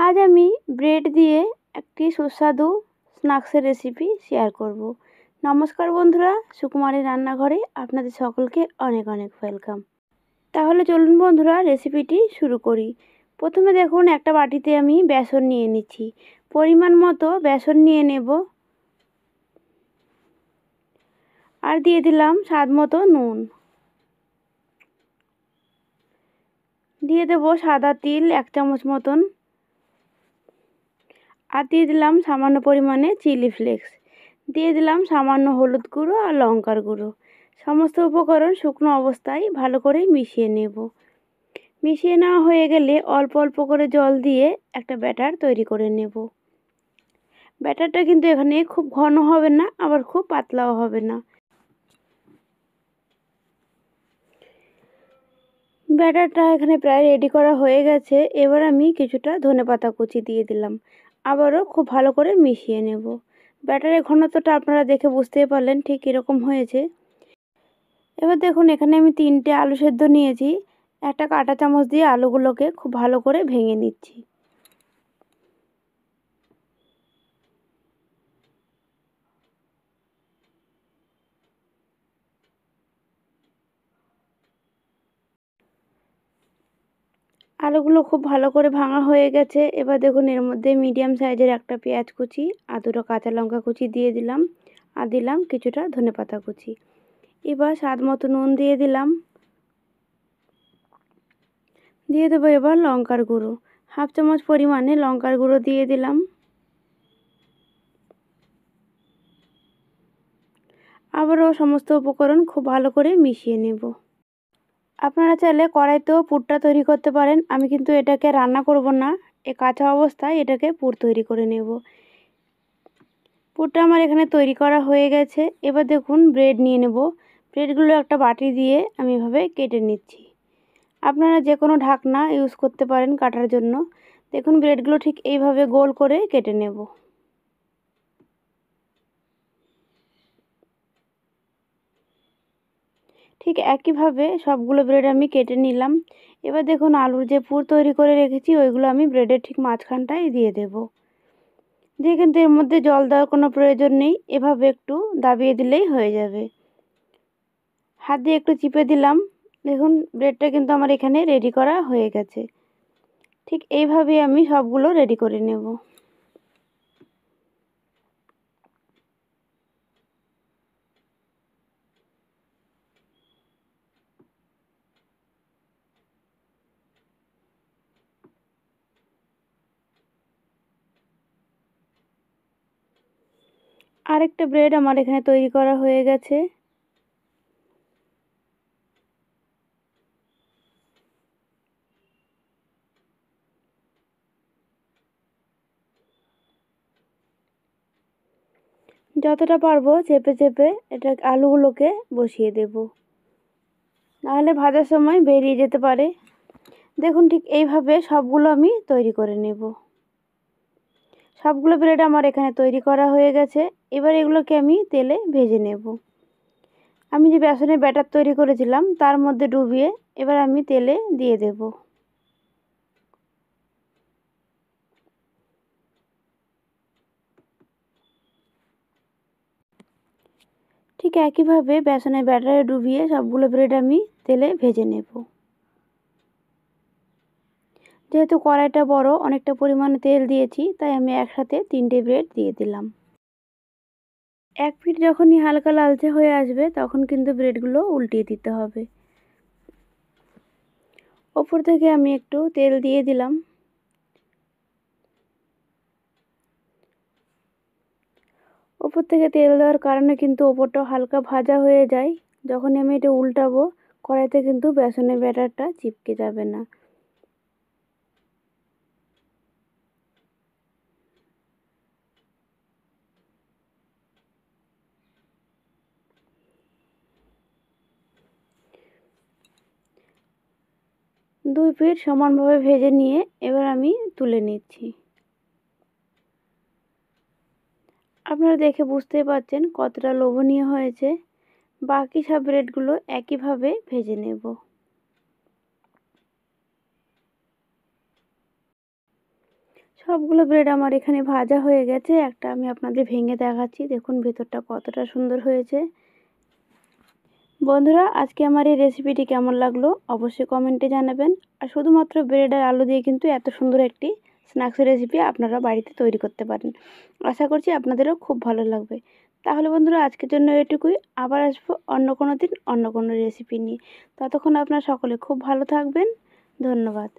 আজ আমি ব্রেড দিয়ে একটি সুস্বাদু স্ন্যাক্সের রেসিপি শেয়ার করব। নমস্কার বন্ধুরা, সুকুমারী রান্নাঘরে আপনাদের সকলকে অনেক অনেক ওয়েলকাম। তাহলে চলুন বন্ধুরা রেসিপিটি শুরু করি। প্রথমে দেখুন একটা বাটিতে আমি বেসন নিয়ে নিচ্ছি। পরিমাণ মতো বেসন নিয়ে নেব আর দিয়ে দিলাম স্বাদ মতো নুন। দিয়ে দেব সাদা তিল 1 চামচ মতন আর দিয়ে দিলাম সামান্য পরিমাণে চিলি ফ্লেক্স। দিয়ে দিলাম সামান্য হলুদ গুঁড়ো আর লঙ্কার গুঁড়ো। সমস্ত উপকরণ শুকনো অবস্থায় ভালো করে মিশিয়ে নেব। মিশিয়ে নেওয়া হয়ে গেলে অল্প অল্প করে জল দিয়ে একটা ব্যাটার তৈরি করে নেব। ব্যাটারটা কিন্তু এখানে খুব ঘন হবে না, আবার খুব পাতলাও হবে না। ব্যাটারটা এখানে প্রায় রেডি করা হয়ে গেছে। এবার আমি কিছুটা ধনেপাতা কুচি দিয়ে দিলাম। আবারও খুব ভালো করে মিশিয়ে নেব। ব্যাটারের ঘনত্বটা আপনারা দেখে বুঝতেই পারলেন ঠিক কীরকম হয়েছে। এবার দেখুন এখানে আমি 3টে আলু সেদ্ধ নিয়েছি। একটা কাঁটা চামচ দিয়ে আলুগুলোকে খুব ভালো করে ভেঙে নিচ্ছি। আলুগুলো খুব ভালো করে ভাঙা হয়ে গেছে। এবার দেখুন এর মধ্যে মিডিয়াম সাইজের একটা পেঁয়াজ কুচি আর 2টো কাঁচা লঙ্কা কুচি দিয়ে দিলাম আর দিলাম কিছুটা ধনেপাতা কুচি। এবার স্বাদ মতো নুন দিয়ে দিলাম। দিয়ে দেবো এবার লঙ্কার গুঁড়ো, 1/2 চামচ পরিমাণে লঙ্কার গুঁড়ো দিয়ে দিলাম। আবারও সমস্ত উপকরণ খুব ভালো করে মিশিয়ে নেব। আপনারা চাইলে কড়াইতেও পুরটা তৈরি করতে পারেন। আমি কিন্তু এটাকে রান্না করব না, কাঁচা অবস্থায় এটাকে পুর তৈরি করে নেব। পুরটা আমার এখানে তৈরি করা হয়ে গেছে। এবার দেখুন ব্রেড নিয়ে নেব। ব্রেডগুলো একটা বাটি দিয়ে আমি এভাবে কেটে নিচ্ছি। আপনারা যে কোনো ঢাকনা ইউজ করতে পারেন কাটার জন্য। দেখুন ব্রেডগুলো ঠিক এইভাবে গোল করে কেটে নেব। ঠিক একইভাবে সবগুলো ব্রেড আমি কেটে নিলাম। এবার দেখুন আলুর যে পুর তৈরি করে রেখেছি ওইগুলো আমি ব্রেডের ঠিক মাঝখানটায় দিয়ে দেব। দিয়ে কিন্তু এর মধ্যে জল দেওয়ার কোনো প্রয়োজন নেই, এভাবে একটু দাবিয়ে দিলেই হয়ে যাবে। হাত দিয়ে একটু চিপে দিলাম। দেখুন ব্রেডটা কিন্তু আমার এখানে রেডি করা হয়ে গেছে। ঠিক এইভাবেই আমি সবগুলো রেডি করে নেব। আরেকটা ব্রেড আমার এখানে তৈরি করা হয়ে গেছে। যতটা পারবো চেপে চেপে এটা আলুগুলোকে বসিয়ে দেব, নাহলে ভাজার সময় বেরিয়ে যেতে পারে। দেখুন ঠিক এইভাবে সবগুলো আমি তৈরি করে নেব। সবগুলো ব্রেড আমার এখানে তৈরি করা হয়ে গেছে। এবার এগুলোকে আমি তেলে ভেজে নেব। আমি যে বেসনের ব্যাটার তৈরি করেছিলাম তার মধ্যে ডুবিয়ে এবার আমি তেলে দিয়ে দেব। ঠিক একইভাবে বেসনের ব্যাটারে ডুবিয়ে সবগুলো ব্রেড আমি তেলে ভেজে নেব। যেহেতু কড়াইটা বড়, অনেকটা পরিমাণে তেল দিয়েছি, তাই আমি একসাথে 3টে ব্রেড দিয়ে দিলাম। এক পিঠ যখনই হালকা লালচে হয়ে আসবে তখন কিন্তু ব্রেডগুলো উল্টিয়ে দিতে হবে। ওপর থেকে আমি একটু তেল দিয়ে দিলাম। ওপর থেকে তেল দেওয়ার কারণে কিন্তু ওপরটা হালকা ভাজা হয়ে যায়। যখন আমি এটা উল্টাবো কড়াইতে কিন্তু বেসনের ব্যাটারটা চিপকে যাবে না। দুই পিঠ সমানভাবে ভেজে নিয়ে এবার আমি তুলে নিচ্ছি। আপনারা দেখে বুঝতেই পারছেন কতটা লোভনীয় হয়েছে। বাকি সব ব্রেডগুলো একইভাবে ভেজে নেব। সবগুলো ব্রেড আমার এখানে ভাজা হয়ে গেছে। একটা আমি আপনাদের ভেঙে দেখাচ্ছি, দেখুন ভেতরটা কতটা সুন্দর হয়েছে। বন্ধুরা, আজকে আমার এই রেসিপিটি কেমন লাগলো অবশ্যই কমেন্টে জানাবেন। আর শুধুমাত্র ব্রেড আর আলু দিয়ে কিন্তু এত সুন্দর একটি স্ন্যাক্স রেসিপি আপনারা বাড়িতে তৈরি করতে পারেন। আশা করছি আপনাদেরও খুব ভালো লাগবে। তাহলে বন্ধুরা, আজকের জন্য এটুকুই। আবার আসবো অন্য কোনো দিন অন্য কোনো রেসিপি নিয়ে। ততক্ষণ আপনারা সকলে খুব ভালো থাকবেন। ধন্যবাদ।